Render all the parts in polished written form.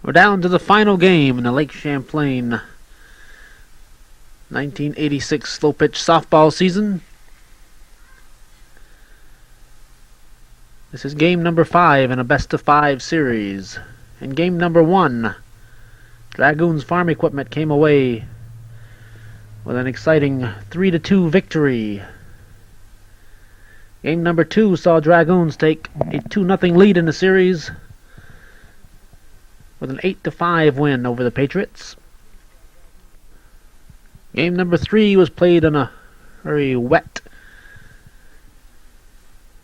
We're down to the final game in the Lake Champlain 1986 slow pitch softball season. This is game number 5 in a best of 5 series. In game number 1, Dragoon's farm equipment came away with an exciting 3-2 victory. Game number 2 saw Dragoons take a 2-0 lead in the series with an 8-5 win over the Patriots. Game number 3 was played on a very wet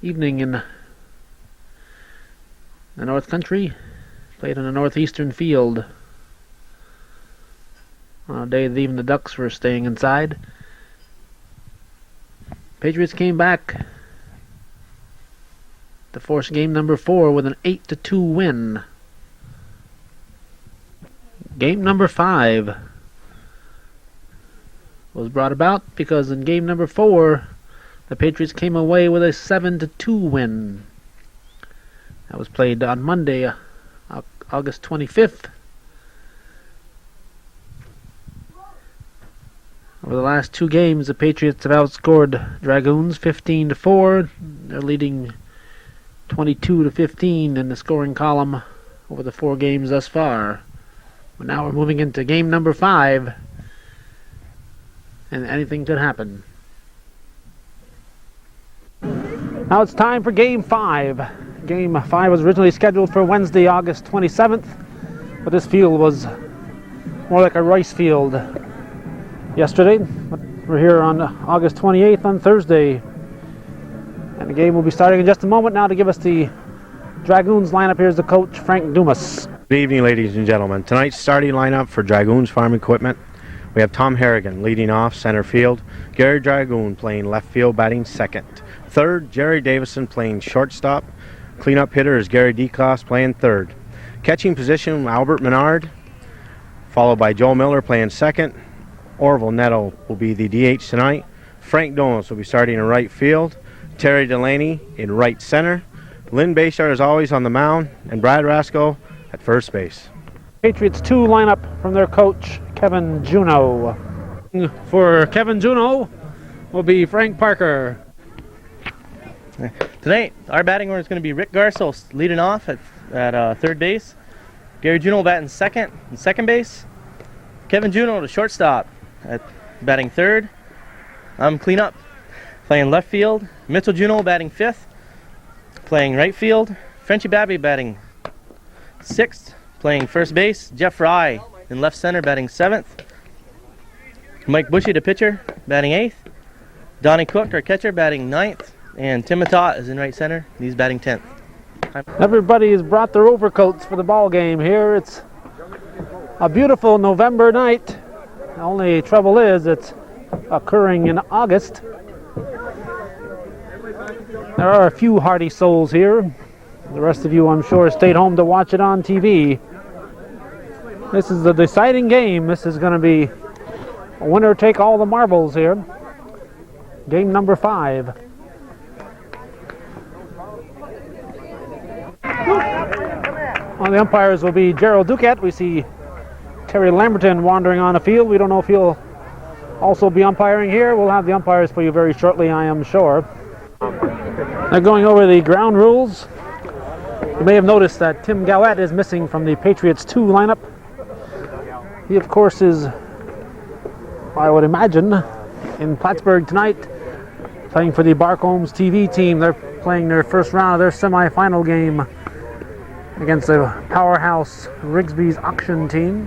evening in the North Country, played on a northeastern field on a day that even the Ducks were staying inside. Patriots came back to force game number 4 with an 8-2 win. Game number 5 was brought about because in game number 4 the Patriots came away with a 7-2 win. That was played on Monday, August 25th. Over the last 2 games, the Patriots have outscored Dragoons 15-4. They're leading 22-15 in the scoring column over the 4 games thus far. But now we're moving into game number 5, and anything could happen. Now it's time for game 5. Game 5 was originally scheduled for Wednesday, August 27th, but this field was more like a rice field yesterday. But we're here on August 28th on Thursday, and the game will be starting in just a moment. Now to give us the Dragoons lineup, here's the coach, Frank Dumas. Good evening, ladies and gentlemen. Tonight's starting lineup for Dragoons Farm Equipment. We have Tom Harrigan leading off center field, Gary Dragoon playing left field, batting second. Third, Jerry Davison playing shortstop. Cleanup hitter is Gary Declass playing third. Catching position, Albert Menard, followed by Joel Miller playing second. Orville Netto will be the DH tonight. Frank Donis will be starting in right field. Terry Delaney in right center. Lynn Bayshard is always on the mound, and Brad Rasco at first base. Patriots 2 lineup from their coach, Kevin Juneau. For Kevin Juneau will be Frank Parker. Tonight, our batting order is going to be Rick Garso leading off at third base. Gary Juneau batting second base. Kevin Juneau to shortstop at batting third. I'm cleanup, playing left field. Mitchell Juneau batting fifth, playing right field. Frenchie Babby batting sixth, playing first base. Jeff Fry in left center batting seventh. Mike Bushy, the pitcher, batting eighth. Donnie Cook, our catcher, batting ninth. And Tim Matat is in right center. He's batting 10th. Everybody has brought their overcoats for the ball game here. It's a beautiful November night. The only trouble is it's occurring in August. There are a few hardy souls here. The rest of you, I'm sure, stayed home to watch it on TV. This is the deciding game. This is going to be a winner take all the marbles here. Game number 5. On the umpires will be Gerald Duquette. We see Terry Lamberton wandering on the field. We don't know if he'll also be umpiring here. We'll have the umpires for you very shortly, I am sure. They're going over the ground rules. You may have noticed that Tim Gallette is missing from the Patriots 2 lineup. He, of course, is, I would imagine, in Plattsburgh tonight, playing for the Barcombs TV team. They're playing their first round of their semifinal game against the powerhouse Rigsby's Auction team.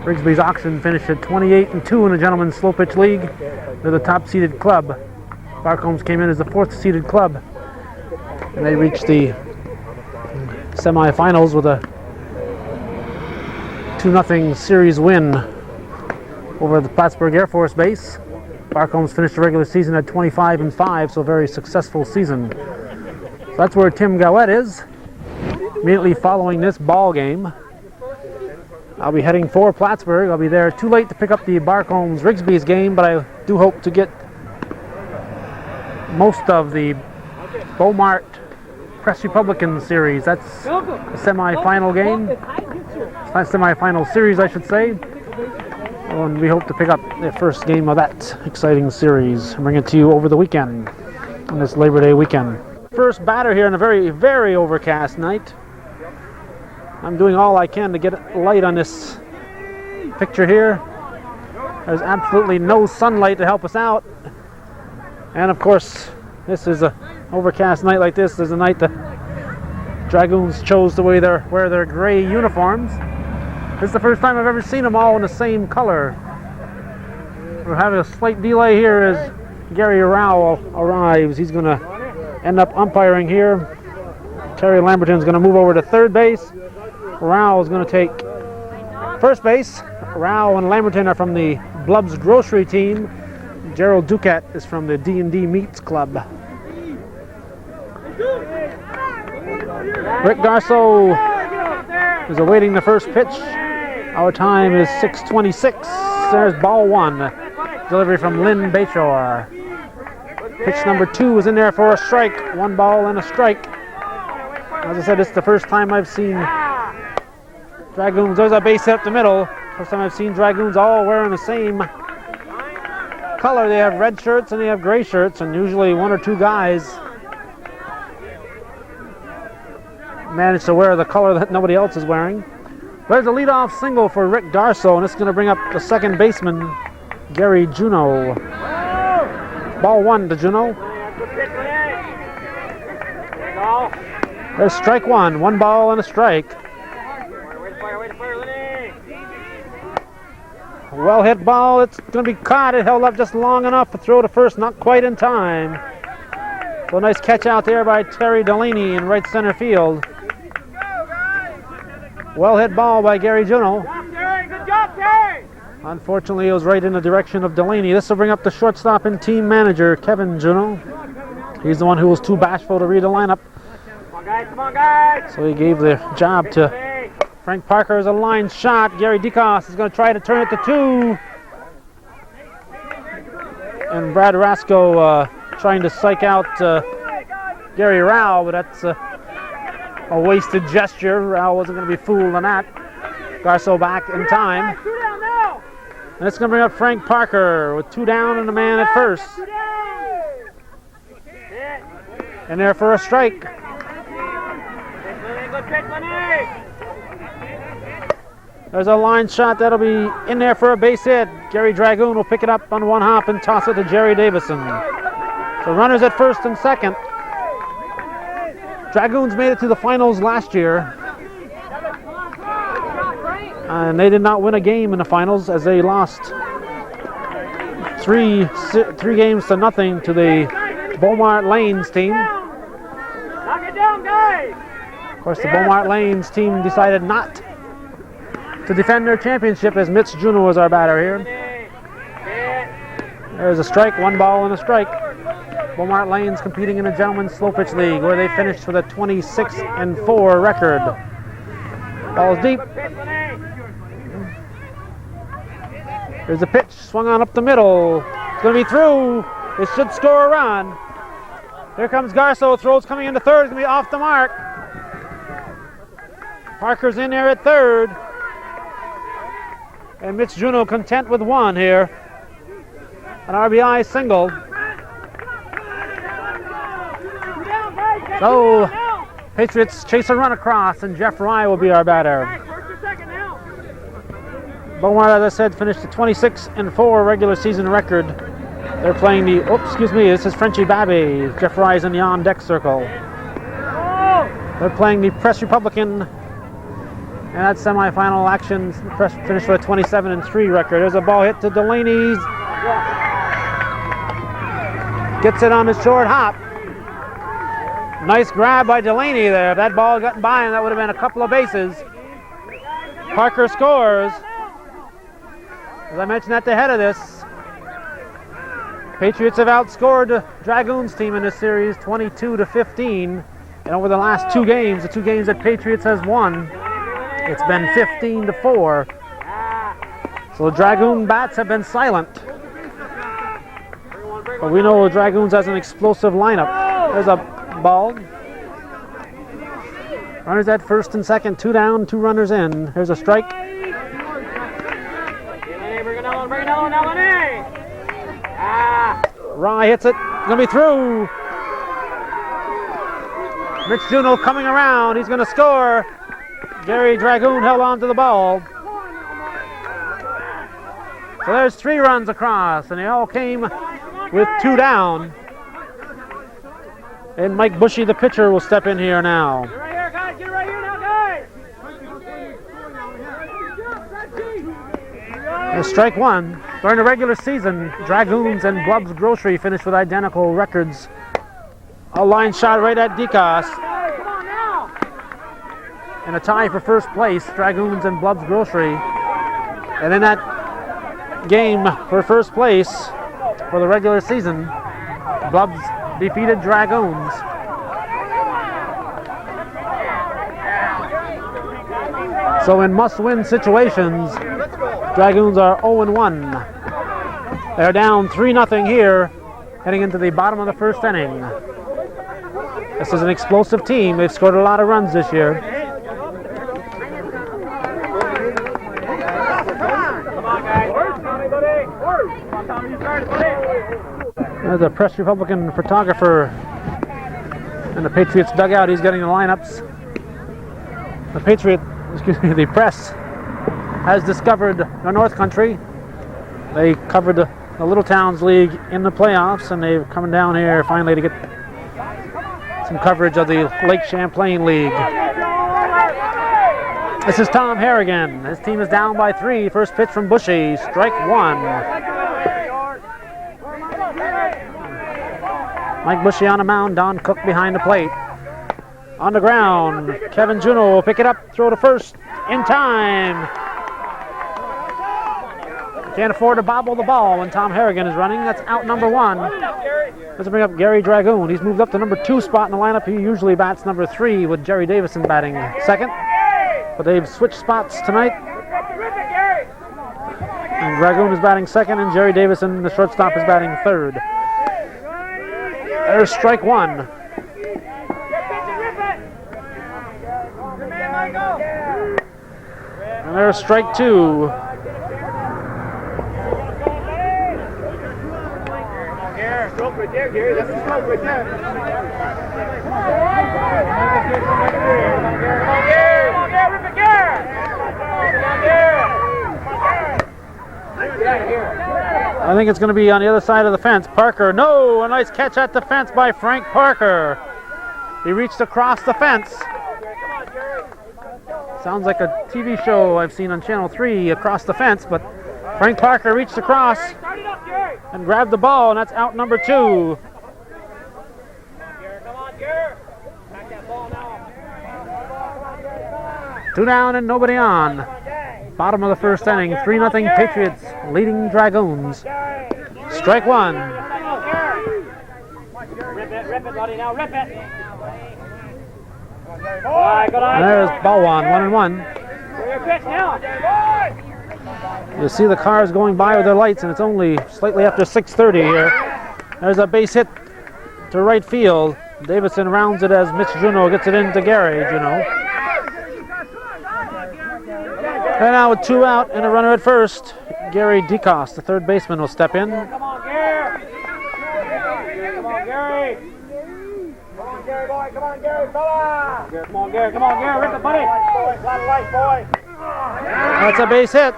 Rigsby's Auction finished at 28-2 in the Gentlemen's Slow Pitch League. They're the top-seeded club. Barcombs came in as the 4th-seeded club, and they reached the semifinals with a 2-0 series win over the Plattsburgh Air Force Base. Barcombs finished the regular season at 25-5, so a very successful season. So that's where Tim Gallette is. Immediately following this ball game, I'll be heading for Plattsburgh. I'll be there too late to pick up the Barcombs Rigsby's game, but I do hope to get most of the Bowl Mart Press Republican series. That's the semi-final game. semifinal series, I should say. And we hope to pick up the first game of that exciting series and bring it to you over the weekend, on this Labor Day weekend. First batter here on a very, very overcast night. I'm doing all I can to get light on this picture here. There's absolutely no sunlight to help us out. And of course, this is an overcast night like this. There's a night the Dragoons chose to wear their gray uniforms. This is the first time I've ever seen them all in the same color. We're having a slight delay here as Gary Rao arrives. He's going to end up umpiring here. Terry Lamberton's going to move over to third base. Rao is going to take first base. Rao and Lamberton are from the Blub's Grocery team. Gerald Ducat is from the D&D Meats Club. Rick Garceau is awaiting the first pitch. Our time is 6:26. There's ball one. Delivery from Lynn Bayshore. Pitch number 2 is in there for a strike. 1 ball and a strike. As I said, it's the first time I've seen Dragoons. There's a base hit up the middle. First time I've seen Dragoons all wearing the same color. They have red shirts and they have gray shirts, and usually 1 or 2 guys manage to wear the color that nobody else is wearing. There's a leadoff single for Rick Garceau, and it's going to bring up the second baseman, Gary Juneau. Ball 1 to Juneau. There's strike 1. 1 ball and a strike. Well hit ball. It's going to be caught. It held up just long enough to throw to first, not quite in time. So a nice catch out there by Terry Delaney in right center field. Well hit ball by Gary Juneau. Good job, Terry! Unfortunately, it was right in the direction of Delaney. This will bring up the shortstop and team manager, Kevin Juneau. He's the one who was too bashful to read the lineup. Come on, guys! So he gave the job to Frank Parker as a line shot. Gary DeCoste is going to try to turn it to 2. And Brad Rasco trying to psych out Gary Rao, but that's a wasted gesture. Rao wasn't going to be fooled on that. Garceau back in time. And it's going to bring up Frank Parker with 2 down and a man at first. And there for a strike. There's a line shot that'll be in there for a base hit. Gary Dragoon will pick it up on 1 hop and toss it to Jerry Davison. So runners at first and second. Dragoons made it to the finals last year. And they did not win a game in the finals as they lost 3 games to nothing to the Bowl Mart Lanes team. Knock it down, guys! Of course, the Bowl Mart Lanes team decided not to defend their championship as Mitch Juneau was our batter here. There's a strike, 1 ball and a strike. Bowl Mart Lanes competing in the Gentlemen's Slow Pitch League where they finished with a 26-4 record. Ball's deep. There's a pitch swung on up the middle. It's going to be through. It should score a run. Here comes Garceau. Throws coming into third. It's going to be off the mark. Parker's in there at third. And Mitch Juneau content with 1 here. An RBI single. So, Patriots chase a run across, and Jeff Rye will be our batter. Bowl Mart, as I said, finished a 26-4 regular season record. They're playing the, this is Frenchie Babby. Jeff Rye's in the on-deck circle. They're playing the Press Republican, and that semifinal action finished with a 27-3 record. There's a ball hit to Delaney. Gets it on the short hop. Nice grab by Delaney there. If that ball had gotten by him, that would have been a couple of bases. Parker scores. As I mentioned at the head of this, Patriots have outscored the Dragoons team in this series 22-15. And over the last 2 games, the 2 games that Patriots has won, it's been 15-4. So the Dragoon bats have been silent. But we know the Dragoons has an explosive lineup. There's a ball. Runners at first and second, 2 down, 2 runners in. Here's a strike. Bring it on, Ellen. Rye hits it. Gonna be through. Mitch Juno coming around. He's gonna score. Gary Dragoon held on to the ball. So there's 3 runs across, and they all came with 2 down. And Mike Bushy, the pitcher, will step in here now. Get right here, guys. Get right here now, guys. There's strike 1. During the regular season, Dragoons and Blubbs Grocery finished with identical records. A line shot right at DeCoste. Come on now. And a tie for first place, Dragoons and Blubbs Grocery. And in that game for first place for the regular season, Blubbs defeated Dragoons. So in must-win situations, Dragoons are 0-1. They're down 3-0 here, heading into the bottom of the first inning. This is an explosive team. They've scored a lot of runs this year. There's a Press Republican photographer in the Patriots dugout. He's getting the lineups. The Press has discovered the North Country. They covered the Little Towns League in the playoffs, and they've come down here finally to get some coverage of the Lake Champlain League. This is Tom Harrigan. His team is down by 3. First pitch from Bushy. Strike 1. Mike Bushy on the mound. Don Cook behind the plate. On the ground, Kevin Juno will pick it up, throw to first in time. Can't afford to bobble the ball when Tom Harrigan is running. That's out number 1. Let's bring up Gary Dragoon. He's moved up to number 2 spot in the lineup. He usually bats number 3 with Jerry Davison batting second. But they've switched spots tonight. And Dragoon is batting second, and Jerry Davison, the shortstop, is batting third. There's strike 1. And there's strike 2. Stroke right there, Gary. That's the stroke right there. Come on, Gary. Rip it, Gary. Get out of here. I think it's going to be on the other side of the fence. Parker, no! A nice catch at the fence by Frank Parker. He reached across the fence. Sounds like a TV show I've seen on Channel 3, Across the Fence, but Frank Parker reached across and grabbed the ball, and that's out number 2. Come on, Gary. Back that ball now. 2 down and nobody on. Bottom of the first inning, 3-0 Patriots leading Dragoons. Strike 1. Rip it, buddy. Now rip it. And there's ball 1-1. Your pitch now. You see the cars going by with their lights, and it's only slightly after 6:30 here. There's a base hit to right field. Davison rounds it as Mitch Juno gets it into Gary Juno. And now with 2 out and a runner at first, Gary DeCoste, the third baseman, will step in. Come on, Gary. Come on, Gary. Come on, Gary, boy. Come on, Gary, fella. Come on, Gary. Come on, Gary. Rip it, buddy. Flat of life, boy. That's a base hit.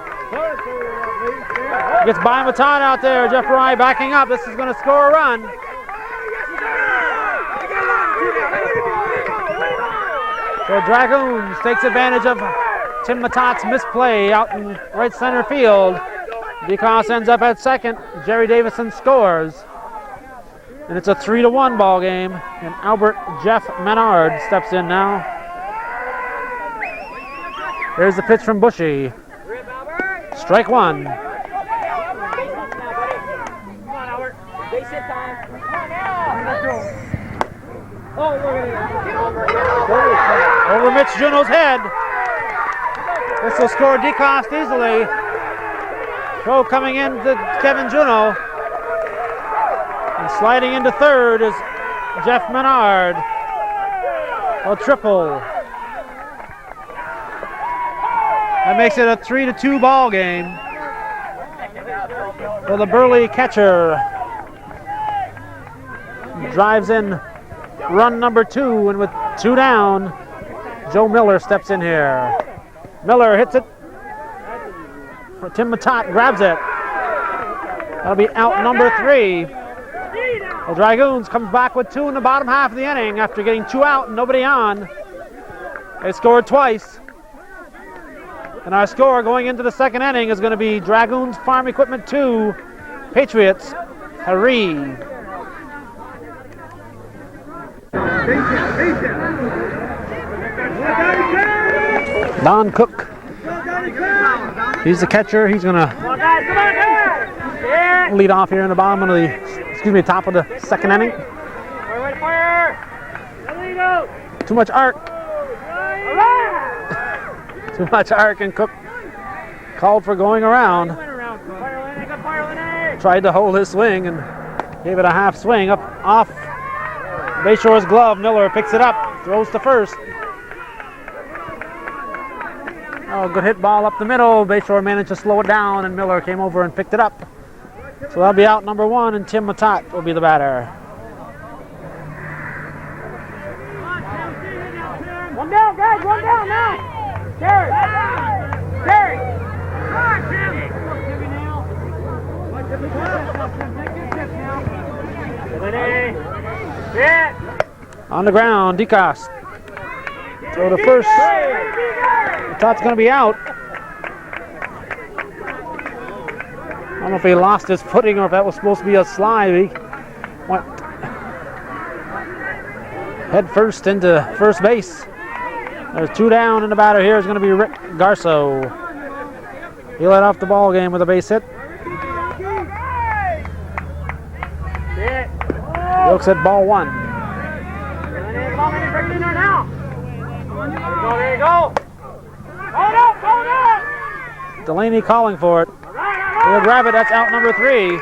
Gets by Matan out there. Jeff Rye backing up. This is going to score a run. So Dragoons takes advantage of Tim Matat's misplay out in right center field. DeCoste ends up at second. Jerry Davison scores. And it's a 3-1 ball game. And Albert Jeff Menard steps in now. Here's the pitch from Bushy. Strike 1. Come on, Albert. Base hit time. Come on now. Oh, look at it. Over Mitch Juno's head. This will score DeCoste easily. Throw coming in to Kevin Juno. And sliding into third is Jeff Menard. A triple. That makes it a 3-2 ball game. So the Burley catcher drives in run number 2, and with 2 down, Joe Miller steps in here. Miller hits it. Tim Matat grabs it. That'll be out number 3. The Dragoons comes back with 2 in the bottom half of the inning after getting 2 out and nobody on. They scored twice. And our score going into the second inning is going to be Dragoons Farm Equipment 2, Patriots 3. Don Cook. He's the catcher. He's going to lead off here in the bottom of the, top of the second inning. Too much arc. Too much arc, and Cook called for going around. Tried to hold his swing and gave it a half swing up off Bayshore's glove. Miller picks it up, throws to first. Oh, good hit ball up the middle. Bayshore managed to slow it down, and Miller came over and picked it up. So that'll be out number 1, and Tim Matat will be the batter. One down, guys, one down now. Terry! Terry! On the ground, DeCoste. Throw to first. Matat's going to be out. I don't know if he lost his footing or if that was supposed to be a slide. He went head first into first base. There's 2 down, and the batter here is going to be Rick Garso. He led off the ball game with a base hit. Looks at ball 1. There you go. Hold up. Delaney calling for it. He'll grab it. That's out number 3.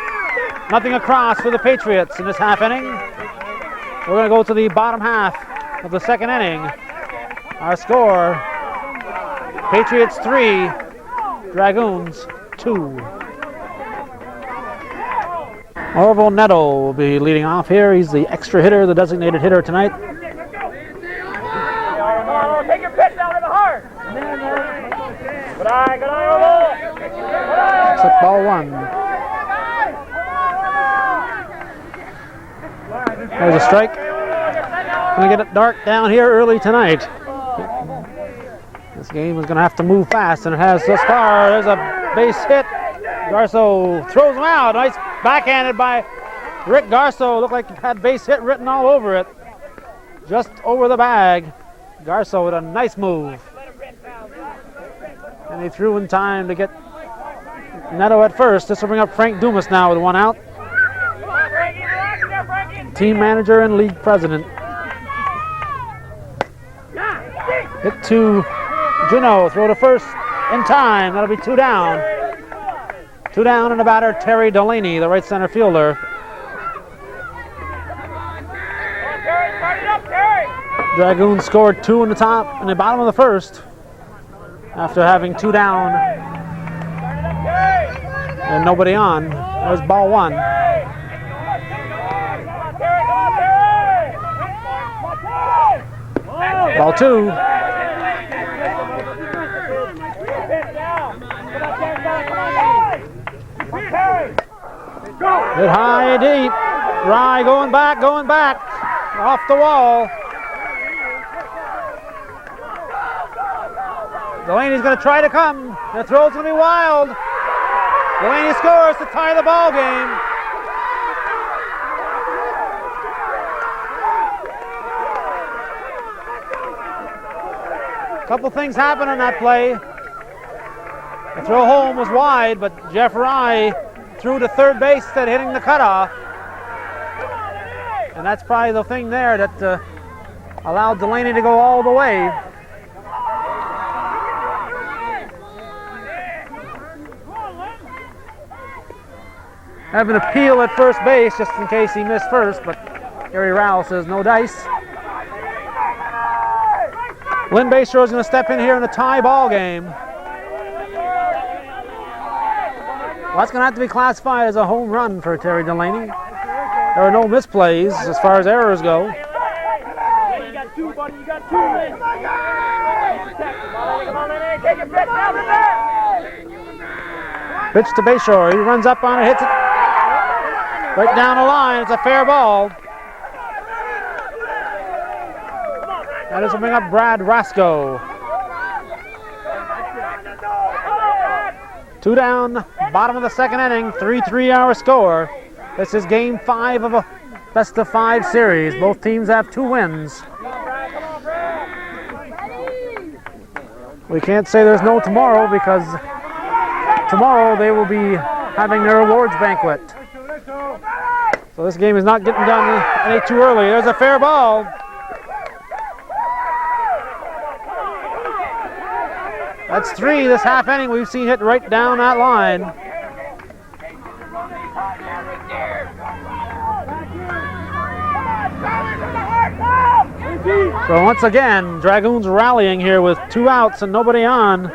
Nothing across for the Patriots in this half inning. We're going to go to the bottom half of the second inning. Our score, Patriots 3, Dragoons 2. Orville Netto will be leading off here. He's the extra hitter, the designated hitter tonight. Take your pitch down in the heart. Good eye, Orville. Except ball 1. There's a strike. Gonna get it dark down here early tonight. This game is going to have to move fast, and it has thus far. There's a base hit. Garso throws him out. Nice backhanded by Rick Garso. Looked like it had base hit written all over it. Just over the bag. Garso with a nice move. And he threw in time to get Netto at first. This will bring up Frank Dumas now with 1 out. Team manager and league president. Hit to Juneau, throw to first in time. That'll be 2 down. 2 down, and the batter, Terry Delaney, the right center fielder. Dragoons scored 2 in the bottom of the first after having 2 down and nobody on. There's ball 1. Ball 2. Hit high, deep. Rye going back, off the wall. Delaney's going to try to come. The throw's going to be wild. Delaney scores to tie the ball game. A couple things happened on that play. The throw home was wide, but Jeff Rye threw to third base instead of hitting the cutoff. And that's probably the thing there that allowed Delaney to go all the way. Have an appeal at first base just in case he missed first, but Gary Rowell says no dice. Lynn Bayshore is going to step in here in a tie ball game. Well, that's going to have to be classified as a home run for Terry Delaney. There are no misplays as far as errors go. You got two, buddy. You got two. Come on, Lenny. Take it, Pitch. Down in there. Pitch to Bayshore. He runs up on it, hits it right down the line. It's a fair ball. That is to bring up Brad Rasco. 2 down, bottom of the second inning, 3-3 our score. This is game 5 of a best-of-5 series. Both teams have 2 wins. We can't say there's no tomorrow because tomorrow they will be having their awards banquet. So this game is not getting done any too early. There's a fair ball. That's 3 this half inning. We've seen hit right down that line. So once again, Dragoons rallying here with 2 outs and nobody on.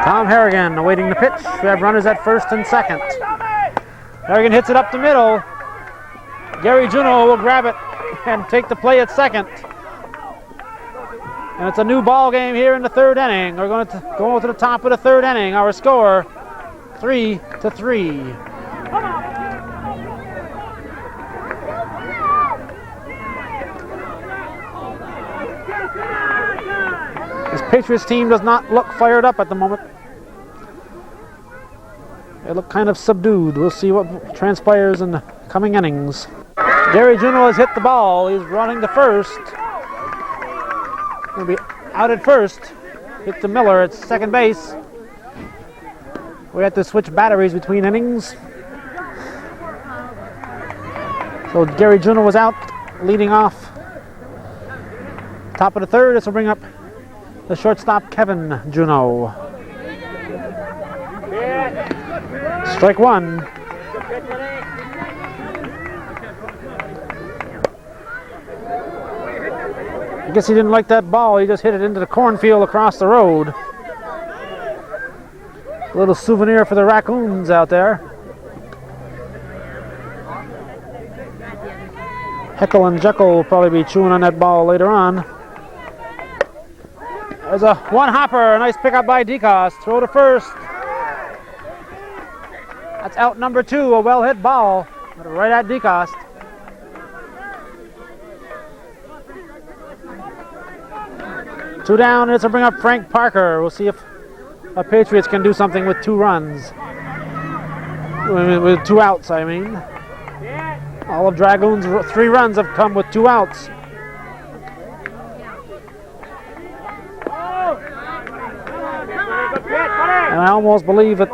Tom Harrigan awaiting the pitch. We have runners at first and second. Harrigan hits it up the middle. Gary Juneau will grab it and take the play at second. And it's a new ball game here in the 3rd inning. We're going to go to the top of the 3rd inning. Our score, 3-3. This Patriots team does not look fired up at the moment. They look kind of subdued. We'll see what transpires in the coming innings. Gary Juneau has hit the ball. He's running to first. Going to be out at first. Hit to Miller at second base. We have to switch batteries between innings. So Gary Juneau was out, leading off. Top of the 3rd. This will bring up the shortstop, Kevin Juneau. Strike 1. I guess he didn't like that ball. He just hit it into the cornfield across the road. A little souvenir for the raccoons out there. Heckle and Jekyll will probably be chewing on that ball later on. There's a one-hopper. A nice pickup by DeCoste. Throw to first. That's out number 2. A well-hit ball right at DeCoste. Two down, and it's to bring up Frank Parker. We'll see if the Patriots can do something with 2 runs. With 2 outs, I mean. All of Dragoon's 3 runs have come with 2 outs. And I almost believe that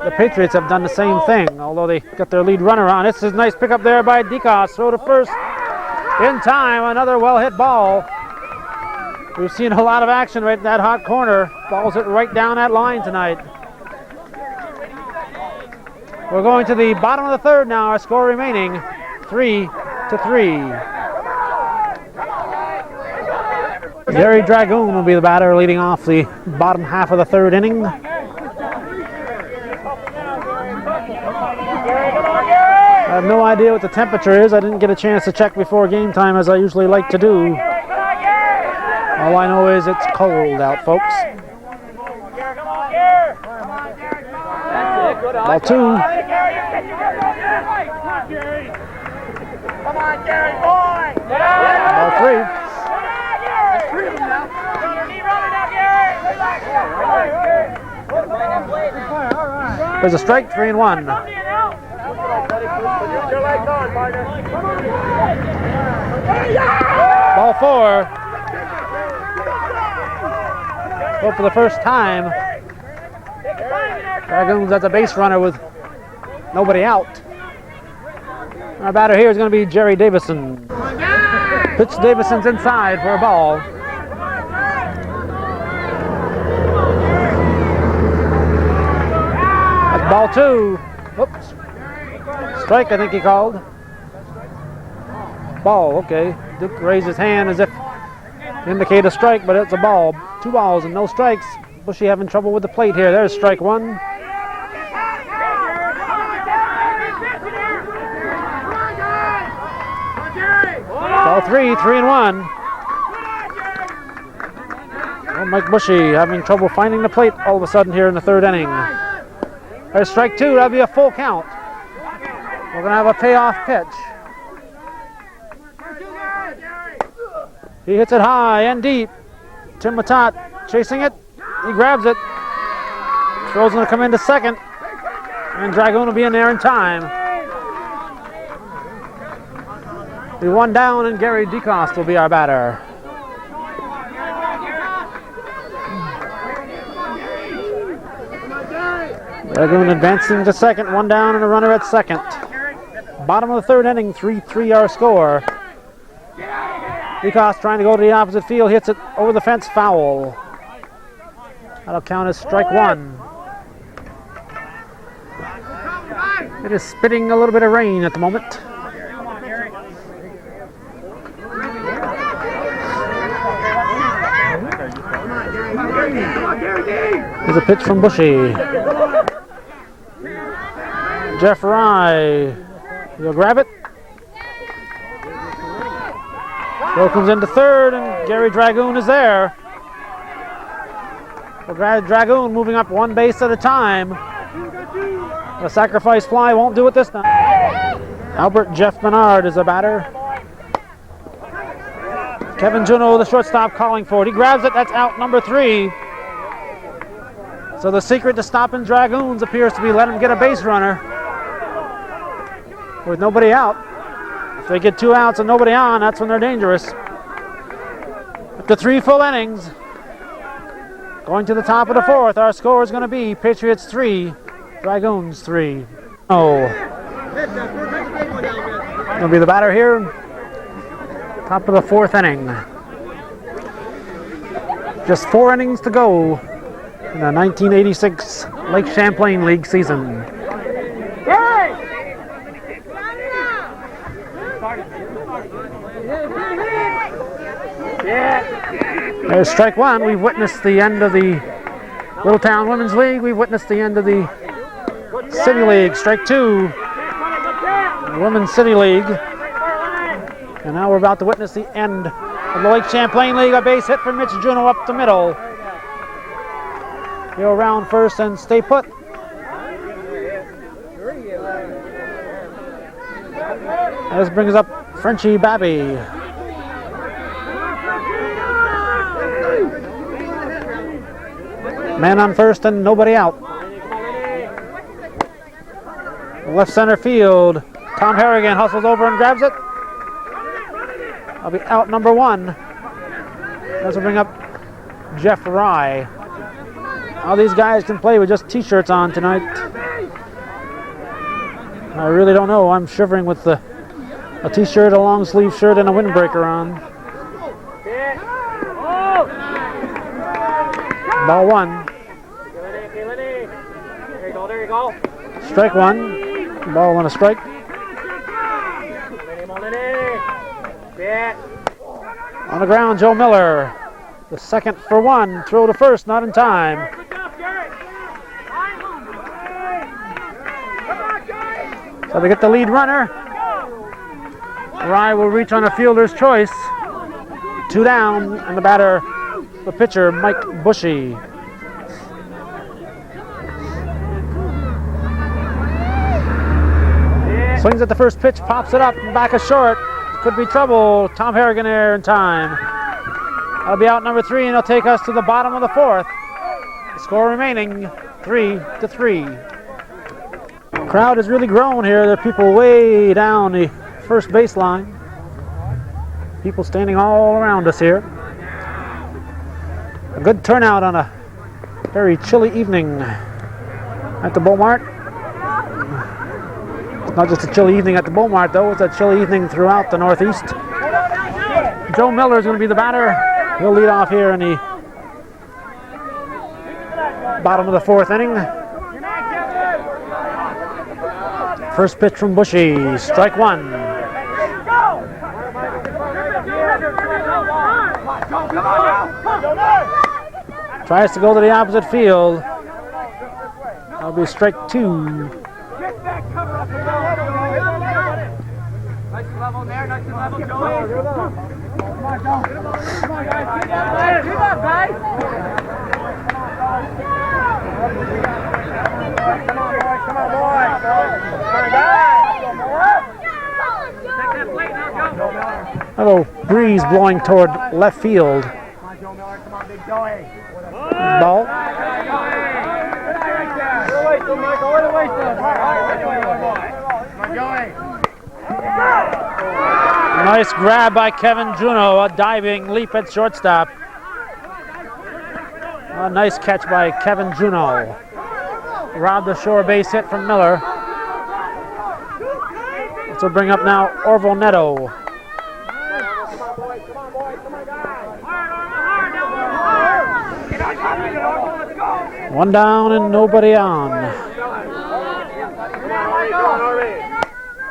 the Patriots have done the same thing, although they got their lead runner on. This is a nice pickup there by DeCoste. Throw to first. In time, another well-hit ball. We've seen a lot of action right in that hot corner. Balls hit right down that line tonight. We're going to the bottom of the 3rd now. Our score remaining 3-3. Gary Dragoon will be the batter leading off the bottom half of the 3rd inning. I have no idea what the temperature is. I didn't get a chance to check before game time as I usually like to do. All I know is it's cold out, folks. Ball 2. Come on, Gary, boy! Ball 3. There's a strike, 3-1. Ball 4. But for the first time, Dragoons at the base runner with nobody out. Our batter here is going to be Jerry Davison. Pitch Davison's inside for a ball. That's ball 2. Oops. Strike, I think he called. Ball, okay. Duke raised his hand as if indicate a strike, but it's a ball. 2 balls and no strikes. Bushy having trouble with the plate here. There's strike 1. Ball 3, 3-1. Well, Mike Bushy having trouble finding the plate all of a sudden here in the 3rd inning. There's strike 2. That'll be a full count. We're going to have a payoff pitch. He hits it high and deep. Tim Matat chasing it. He grabs it. Throw's going to come into second. And Dragoon will be in there in time. The 1 down, and Gary DeCoste will be our batter. Dragoon advancing to second. 1 down and a runner at second. Bottom of the 3rd inning, 3-3 our score. DeCoste trying to go to the opposite field, hits it over the fence, foul. That'll count as strike 1. It is spitting a little bit of rain at the moment. Here's a pitch from Bushy. Jeff Rye, he'll grab it. Throw comes into 3rd, and Gary Dragoon is there. Well, Dragoon moving up 1 base at a time. A sacrifice fly won't do it this time. Albert Jeff Menard is a batter. Kevin Juneau, the shortstop, calling for it. He grabs it. That's out number 3. So the secret to stopping Dragoons appears to be let him get a base runner with nobody out. If they get 2 outs and nobody on, that's when they're dangerous. After 3 full innings, going to the top of the 4th, our score is going to be Patriots 3, Dragoons 3. Oh, going to be the batter here. Top of the 4th inning. Just 4 innings to go in the 1986 Lake Champlain League season. There's strike 1. We've witnessed the end of the Littletown Women's League. We've witnessed the end of the City League. Strike 2. The Women's City League. And now we're about to witness the end of the Lake Champlain League. A base hit from Mitch Juneau up the middle. Go around first and stay put. This brings up Frenchie Babby. Man on first and nobody out. Left center field. Tom Harrigan hustles over and grabs it. I'll be out number 1. This will bring up Jeff Rye. All these guys can play with just t-shirts on tonight. I really don't know. I'm shivering with a t-shirt, a long sleeve shirt, and a windbreaker on. Ball 1. There you go. Strike 1. Ball and a strike. On the ground, Joe Miller. The second for 1. Throw to first, not in time. So they get the lead runner. Rye will reach on a fielder's choice. 2 down, and the batter, the pitcher, Mike Bushy. Swings at the first pitch, pops it up, and back is short. Could be trouble. Tom Harrigan there in time. That'll be out number 3, and it'll take us to the bottom of the 4th. The score remaining 3-3. The crowd has really grown here. There are people way down the first baseline. People standing all around us here. A good turnout on a very chilly evening at the Bowl Mart. It's not just a chilly evening at the Bowl Mart, though. It's a chilly evening throughout the Northeast. Joe Miller is going to be the batter. He'll lead off here in the bottom of the 4th inning. First pitch from Bushy, strike 1. Tries to go to the opposite field. That'll be strike 2. Nice and level in there, nice and level, Joey. Come on, guys. Do that, guys. Come on, boys. Come on, guys. Take that plate now, A little breeze blowing toward left field. Come on, Joe Miller. Come on, big Joey. Ball. Nice grab by Kevin Juno, a diving leap at shortstop. A nice catch by Kevin Juno. Robbed the shore base hit from Miller. This will bring up now Orville Neto. One down and nobody on.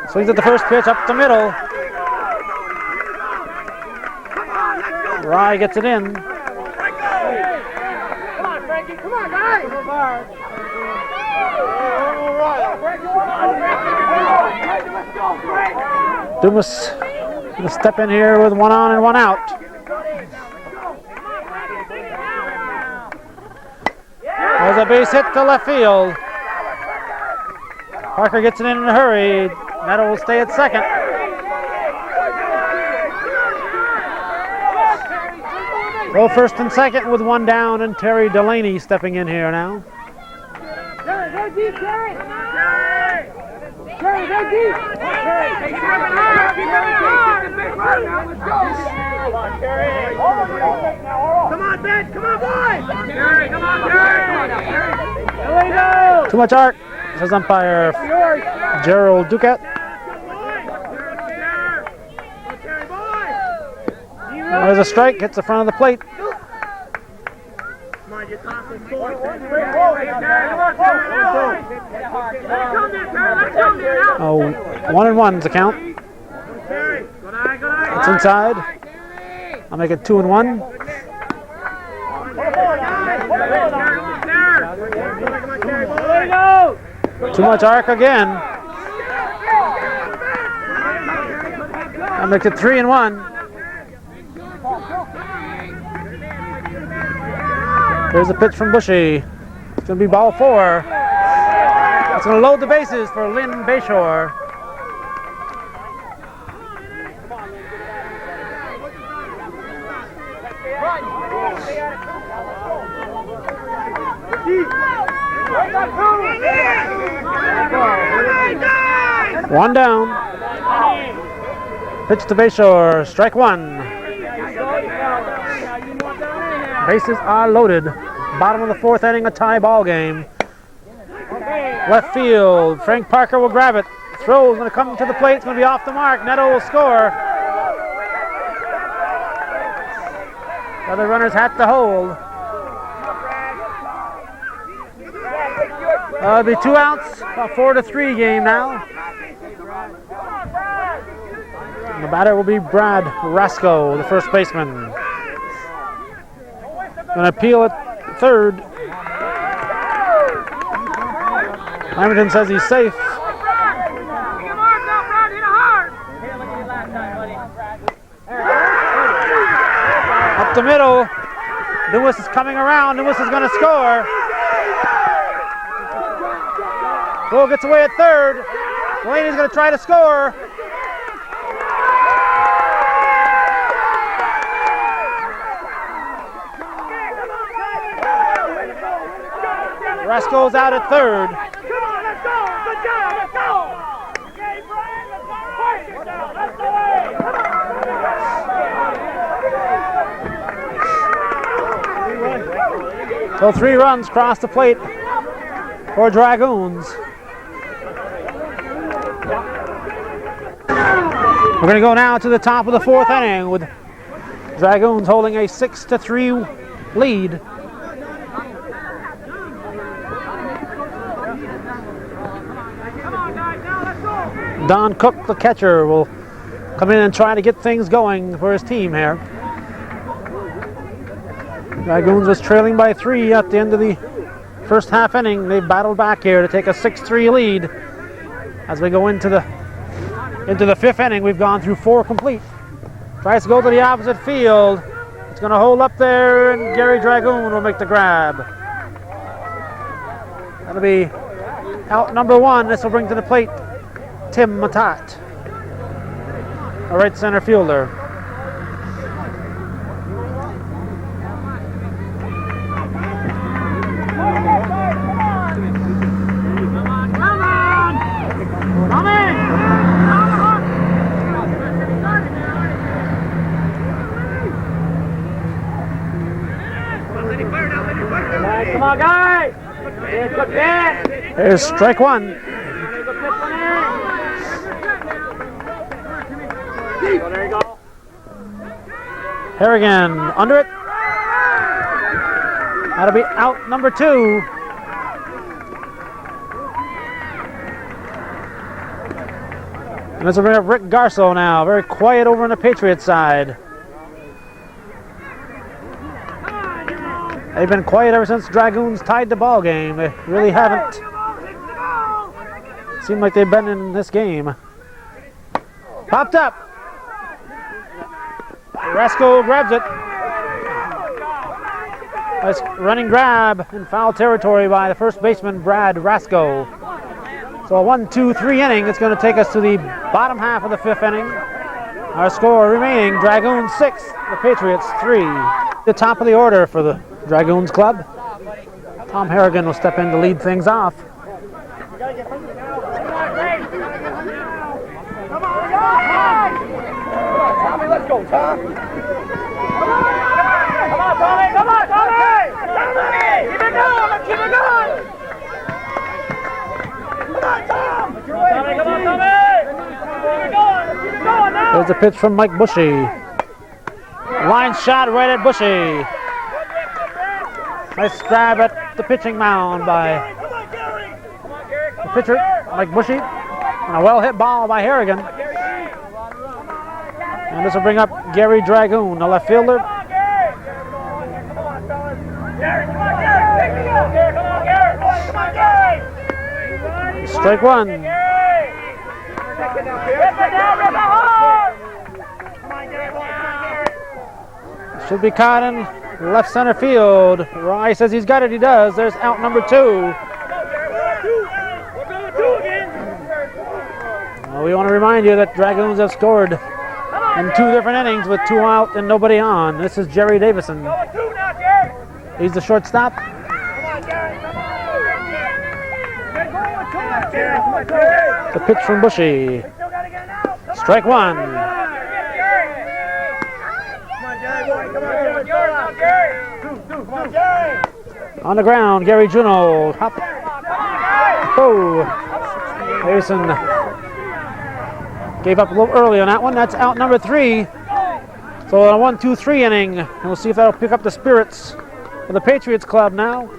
Swings at the first pitch up the middle. Rye gets it in. Come on, Frankie. Come on, guys. Dumas going to step in here with one on and one out. There's a base hit to left field. Parker gets it in a hurry. Neto will stay at second. Go first and second with one down, and Terry Delaney stepping in here now. Terry, go deep, Terry. Terry, go deep. Keep coming hard. Keep coming hard. Let's go. Come on, Terry. Come on, Ben. Come on, boys. Terry, come on, Terry. Too much arc, says umpire Gerald Duquette. There's a strike, hits the front of the plate. Oh, 1-1's the count. It's inside. I'll make it 2-1. Too much arc again. I'll make it 3-1. There's a pitch from Bushy. It's going to be ball 4. It's going to load the bases for Lynn Bayshore. One down. Pitch to Bayshore. Strike 1. Bases are loaded. Bottom of the 4th inning, a tie ball game. Left field. Frank Parker will grab it. Throw is going to come to the plate. It's going to be off the mark. Neto will score. The other runners had to hold. It'll be 2 outs. A 4-3 game now. And the batter will be Brad Rasco, the first baseman. Going to appeal at third. Lamberton says he's safe. Up the middle. Lewis is coming around. Lewis is going to score. Bull gets away at third. Delaney's going to try to score. Rasco's out at third. Come on, let's go. Good job, let's go. Okay, Brian, let's go. Push it down. That's the way. So 3 runs cross the plate for Dragoons. We're going to go now to the top of the 4th inning with Dragoons holding a 6-3 lead. Don Cook, the catcher, will come in and try to get things going for his team here. Dragoons was trailing by 3 at the end of the first half inning. They battled back here to take a 6-3 lead. As we go into the 5th inning, we've gone through 4 complete. Tries to go to the opposite field. It's going to hold up there, and Gary Dragoon will make the grab. That'll be out number 1. This will bring to the plate Tim Matat, a right center fielder. Come on, guys! Good pitch! There's strike 1. There you go. Harrigan under it. That'll be out number 2. And this will bring up Rick Garso now. Very quiet over on the Patriots side. They've been quiet ever since Dragoons tied the ball game. They really haven't seemed like they've been in this game. Popped up. Rasco grabs it. Nice running grab in foul territory by the first baseman, Brad Rasco. So a 1-2-3 inning. It's going to take us to the bottom half of the 5th inning. Our score remaining, Dragoons 6, the Patriots 3. The top of the order for the Dragoons club. Tom Harrigan will step in to lead things off. Tommy, let's go, Tom. Come on, Tommy! Come on, Tommy! Keep it going! Let's keep it going! Come on, Tom! Tommy, come on, Tommy! Keep it going! Let's keep it going now! There's a pitch from Mike Bushy. Line shot right at Bushy. Nice grab at the pitching mound by the pitcher, Mike Bushy. And a well-hit ball by Harrigan. And this will bring up Gary Dragoon, the left fielder. Strike 1. Should be caught in left center field. Rye says he's got it. He does. There's out number 2. We want to remind you that Dragoons have scored in 2 different innings with 2 out and nobody on. This is Jerry Davison. He's the shortstop. The pitch from Bushy. Strike 1. On the ground, Gary Juno. Hop. Oh. Davison gave up a little early on that one. That's out number 3. So a 1-2-3 inning. And we'll see if that'll pick up the spirits for the Patriots club now.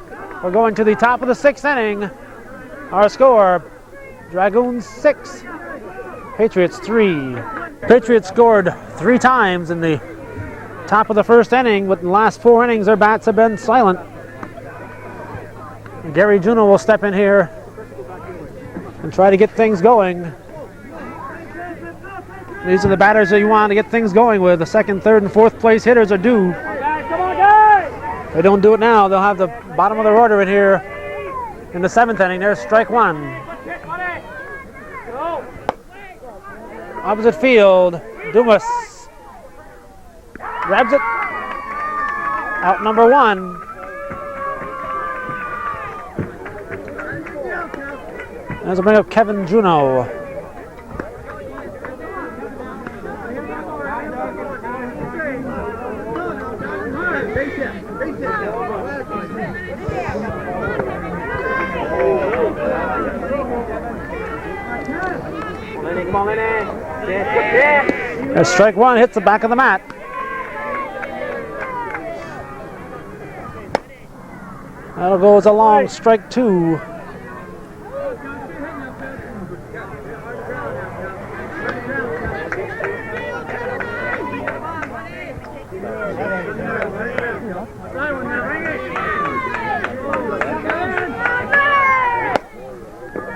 We're going to the top of the 6th inning. Our score, Dragoons 6, Patriots 3. Patriots scored 3 times in the top of the 1st inning, but in the last 4 innings their bats have been silent. And Gary Juno will step in here and try to get things going. These are the batters that you want to get things going with. The 2nd, 3rd, and 4th place hitters are due. Come on, guys! If they don't do it now, they'll have the bottom of their order in here in the 7th inning. There's strike 1. Opposite field, Dumas grabs it. Out number 1. And this will bring up Kevin Juno. As strike 1 hits the back of the mat. That'll go as a long strike 2.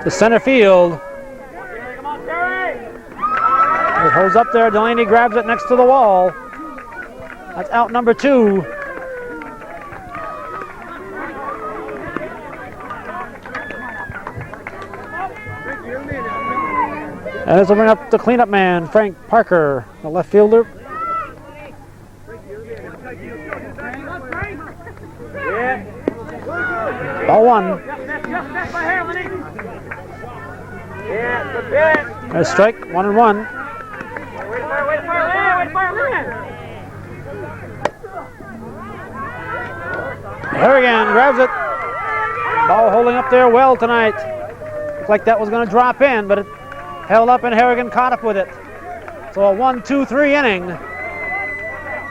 to center field. It holds up there. Delaney grabs it next to the wall. That's out number 2. And this will bring up the cleanup man, Frank Parker, the left fielder. Ball 1. There's strike, 1-1. Harrigan grabs it. Ball holding up there well tonight. Looked like that was going to drop in, but it held up and Harrigan caught up with it. So a 1-2-3 inning.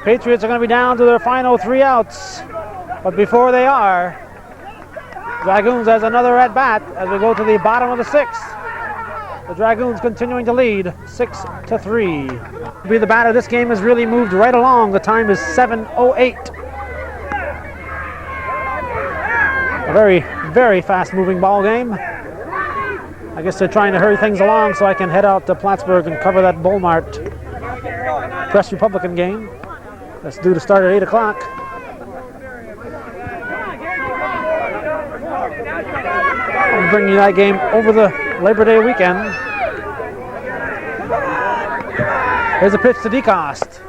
Patriots are going to be down to their final 3 outs. But before they are, Dragoons has another at bat as we go to the bottom of the 6th. The Dragoons continuing to lead 6-3. The batter of this game has really moved right along. The time is 7:08. A very, very fast-moving ball game. I guess they're trying to hurry things along so I can head out to Plattsburgh and cover that Bowl Mart Press Republican game. That's due to start at 8 o'clock. I'll bring you that game over the Labor Day weekend. Here's a pitch to DeCoste.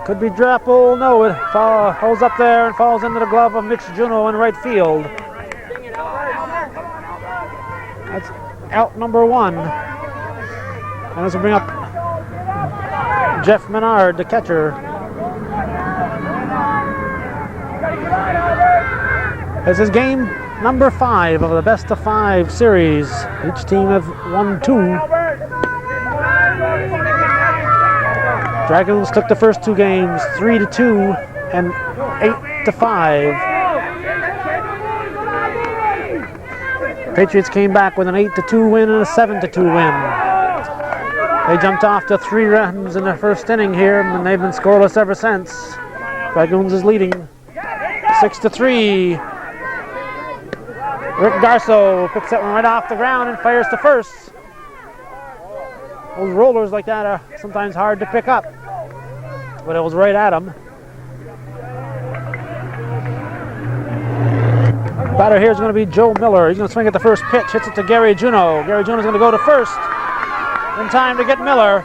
Could be drop. Oh no, it holds up there and falls into the glove of Mitch Juno in right field. That's out number 1. And this will bring up Jeff Menard, the catcher. This is game number 5 of the best of 5 series. Each team have won 2. Dragoons took the first 2 games 3-2 and 8-5. Patriots came back with an 8-2 win and a 7-2 win. They jumped off to 3 runs in the first inning here, and they've been scoreless ever since. Dragoons is leading 6-3. Rick Garso picks that one right off the ground and fires to first. Those rollers like that are sometimes hard to pick up, but it was right at him. The batter here is going to be Joe Miller. He's going to swing at the first pitch, hits it to Gary Juno. Gary Juno is going to go to first in time to get Miller.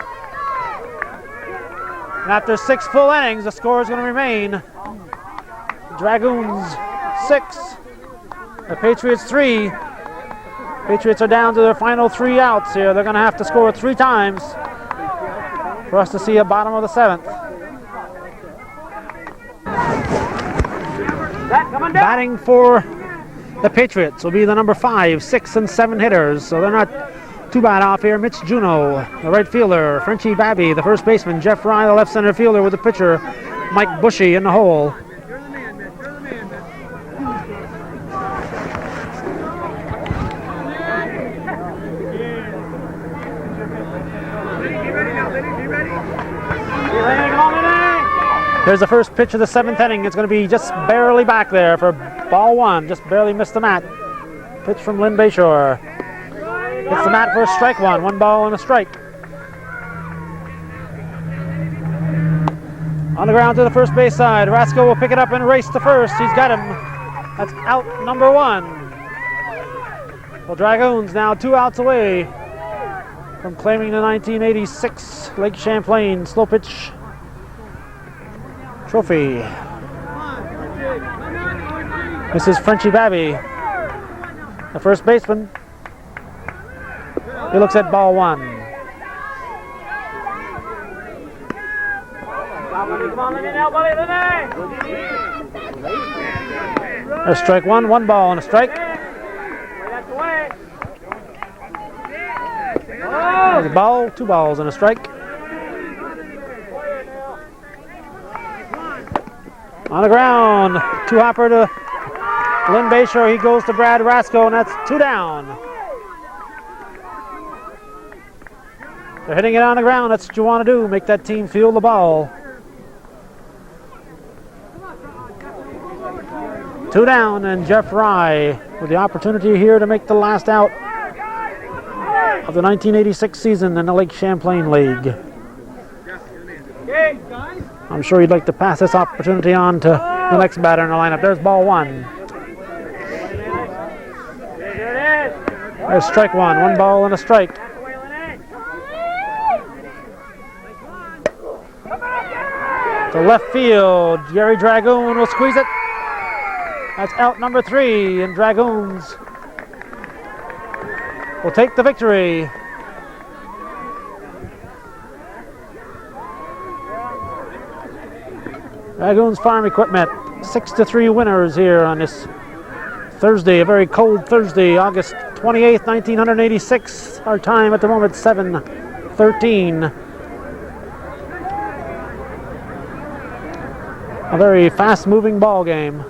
And after 6 full innings, the score is going to remain Dragoons 6, the Patriots 3. Patriots are down to their final 3 outs here. They're going to have to score 3 times for us to see a bottom of the 7th. Batting for the Patriots will be the number 5, 6, and 7 hitters, so they're not too bad off here. Mitch Juno, the right fielder. Frenchie Babby, the first baseman. Jeff Rye, the left center fielder, with the pitcher Mike Bushy in the hole. There's the first pitch of the 7th inning. It's going to be just barely back there for ball 1. Just barely missed the mat. Pitch from Lynn Bayshore. Hits the mat for strike 1. 1 ball and a strike. On the ground to the first base side. Rasko will pick it up and race to first. He's got him. That's out number 1. Well, Dragoons now 2 outs away from claiming the 1986 Lake Champlain slow pitch trophy. This is Frenchie Babby, the first baseman. He looks at ball 1. There's strike 1, 1 ball and a strike. There's a ball, 2 balls and a strike. On the ground, 2-hopper to Lynn Bayshore. He goes to Brad Rasko, and that's 2 down. They're hitting it on the ground. That's what you want to do, make that team feel the ball. 2 down, and Jeff Rye with the opportunity here to make the last out of the 1986 season in the Lake Champlain League. I'm sure you'd like to pass this opportunity on to the next batter in the lineup. There's ball one. There's strike one. One ball and a strike. To left field. Gary Dragoon will squeeze it. That's out number 3, and Dragoons will take the victory. Dragoons Farm Equipment 6-3 winners here on this Thursday, a very cold Thursday, August 28th, 1986. Our time at the moment 7:13. A very fast-moving ball game.